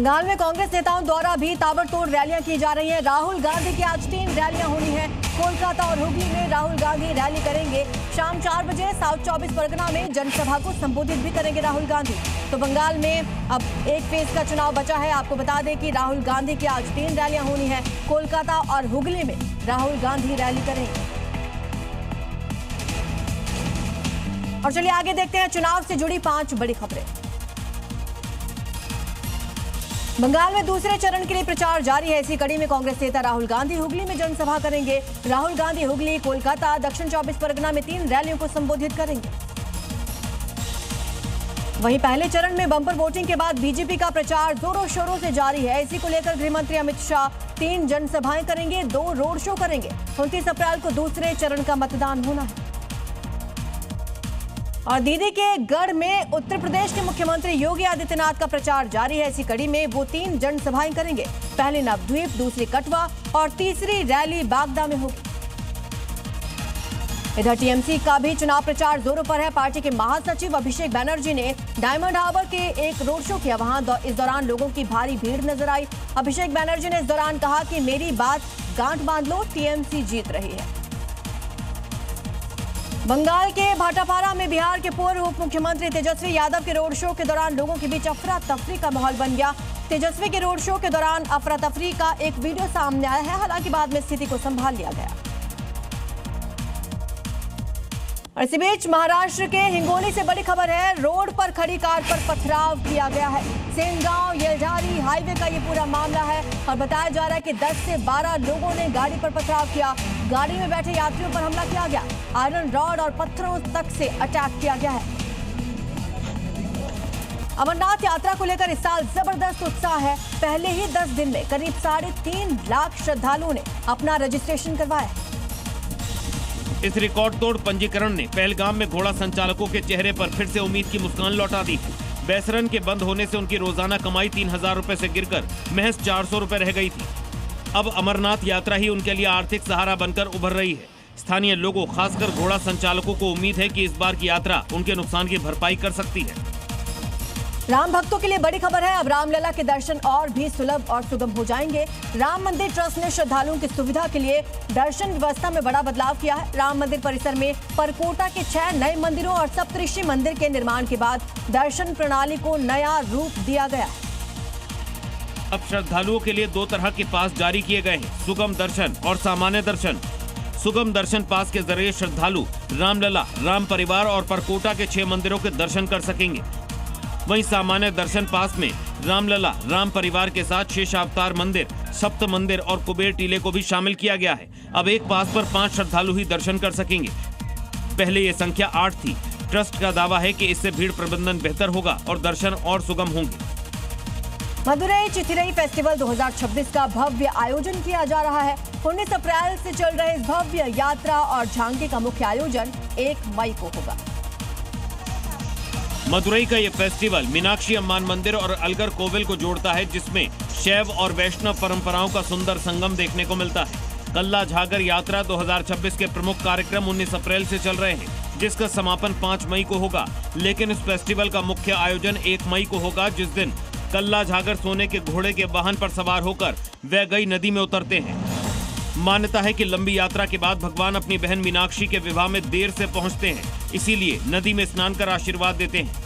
बंगाल में कांग्रेस नेताओं द्वारा भी ताबड़तोड़ रैलियां की जा रही हैं। राहुल गांधी की आज 3 रैलियां होनी है। कोलकाता और हुगली में राहुल गांधी रैली करेंगे। शाम 4 बजे साउथ 24 परगना में जनसभा को संबोधित भी करेंगे राहुल गांधी। तो बंगाल में अब एक फेज का चुनाव बचा है। आपको बता दें कि राहुल गांधी की आज 3 रैलियां होनी है। कोलकाता और हुगली में राहुल गांधी रैली करेंगे। और चलिए आगे देखते हैं चुनाव से जुड़ी 5 बड़ी खबरें। बंगाल में दूसरे चरण के लिए प्रचार जारी है। इसी कड़ी में कांग्रेस नेता राहुल गांधी हुगली में जनसभा करेंगे। राहुल गांधी हुगली, कोलकाता, दक्षिण 24 परगना में 3 रैलियों को संबोधित करेंगे। वहीं पहले चरण में बम्पर वोटिंग के बाद बीजेपी का प्रचार जोरों शोरों से जारी है। इसी को लेकर गृह मंत्री अमित शाह 3 जनसभाएं करेंगे, 2 रोड शो करेंगे। 29 अप्रैल को दूसरे चरण का मतदान होना है। और दीदी के गढ़ में उत्तर प्रदेश के मुख्यमंत्री योगी आदित्यनाथ का प्रचार जारी है। इसी कड़ी में वो 3 जनसभाएं करेंगे। पहली नवद्वीप, दूसरी कटवा और तीसरी रैली बागदा में होगी। इधर टीएमसी का भी चुनाव प्रचार जोरों पर है। पार्टी के महासचिव अभिषेक बैनर्जी ने डायमंड हार्बर के एक रोड शो किया। वहां इस दौरान लोगों की भारी भीड़ नजर आई। अभिषेक बैनर्जी ने इस दौरान कहा कि मेरी बात गांठ बांध लो, टीएमसी जीत रही है। बंगाल के भाटापारा में बिहार के पूर्व उप मुख्यमंत्री तेजस्वी यादव के रोड शो के दौरान लोगों के बीच अफरा तफरी का माहौल बन गया। तेजस्वी के रोड शो के दौरान अफरा तफरी का एक वीडियो सामने आया है। हालांकि बाद में स्थिति को संभाल लिया गया। और इसी बीच महाराष्ट्र के हिंगोली से बड़ी खबर है। रोड पर खड़ी कार पर पथराव किया गया है। सेनगांव येलधारी हाईवे का ये पूरा मामला है और बताया जा रहा है कि 10 से 12 लोगों ने गाड़ी पर पथराव किया। गाड़ी में बैठे यात्रियों पर हमला किया गया। आयरन रॉड और पत्थरों तक से अटैक किया गया है। अमरनाथ यात्रा को लेकर इस साल जबरदस्त उत्साह है। पहले ही 10 दिन में करीब 3.5 लाख श्रद्धालुओं ने अपना रजिस्ट्रेशन करवाया। इस रिकॉर्ड तोड़ पंजीकरण ने पहलगाम में घोड़ा संचालकों के चेहरे पर फिर से उम्मीद की मुस्कान लौटा दी। बेसरन के बंद होने से उनकी रोजाना कमाई 3000 रुपए से गिरकर महज 400 रुपए रह गई थी। अब अमरनाथ यात्रा ही उनके लिए आर्थिक सहारा बनकर उभर रही है। स्थानीय लोगों, खासकर घोड़ा संचालकों को उम्मीद है कि इस बार की यात्रा उनके नुकसान की भरपाई कर सकती है। राम भक्तों के लिए बड़ी खबर है। अब रामलला के दर्शन और भी सुलभ और सुगम हो जाएंगे। राम मंदिर ट्रस्ट ने श्रद्धालुओं की सुविधा के लिए दर्शन व्यवस्था में बड़ा बदलाव किया है। राम मंदिर परिसर में परकोटा के 6 नए मंदिरों और सप्तऋषि मंदिर के निर्माण के बाद दर्शन प्रणाली को नया रूप दिया गया है। अब श्रद्धालुओं के लिए 2 तरह के पास जारी किए गए हैं, सुगम दर्शन और सामान्य दर्शन। सुगम दर्शन पास के जरिए श्रद्धालु रामलला, राम परिवार और परकोटा के 6 मंदिरों के दर्शन कर सकेंगे। वहीं सामान्य दर्शन पास में रामलला, राम परिवार के साथ शेषावतार मंदिर, सप्त मंदिर और कुबेर टीले को भी शामिल किया गया है। अब एक पास पर 5 श्रद्धालु ही दर्शन कर सकेंगे। पहले ये संख्या 8 थी। ट्रस्ट का दावा है कि इससे भीड़ प्रबंधन बेहतर होगा और दर्शन और सुगम होंगे। मदुरई चिथिरई फेस्टिवल 2026 का भव्य आयोजन किया जा रहा है। 19 अप्रैल से चल रहे इस भव्य यात्रा और झांकी का मुख्य आयोजन 1 मई को होगा। मदुरई का ये फेस्टिवल मीनाक्षी अम्मान मंदिर और अलगर कोविल को जोड़ता है, जिसमें शैव और वैष्णव परंपराओं का सुंदर संगम देखने को मिलता है। कल्ला झागर यात्रा 2026 के प्रमुख कार्यक्रम 19 अप्रैल से चल रहे हैं, जिसका समापन 5 मई को होगा। लेकिन इस फेस्टिवल का मुख्य आयोजन 1 मई को होगा, जिस दिन कल्ला झागर सोने के घोड़े के वाहन पर सवार होकर वैगई नदी में उतरते हैं। मान्यता है कि लंबी यात्रा के बाद भगवान अपनी बहन मीनाक्षी के विवाह में देर से पहुंचते हैं, इसीलिए नदी में स्नान कर आशीर्वाद देते हैं।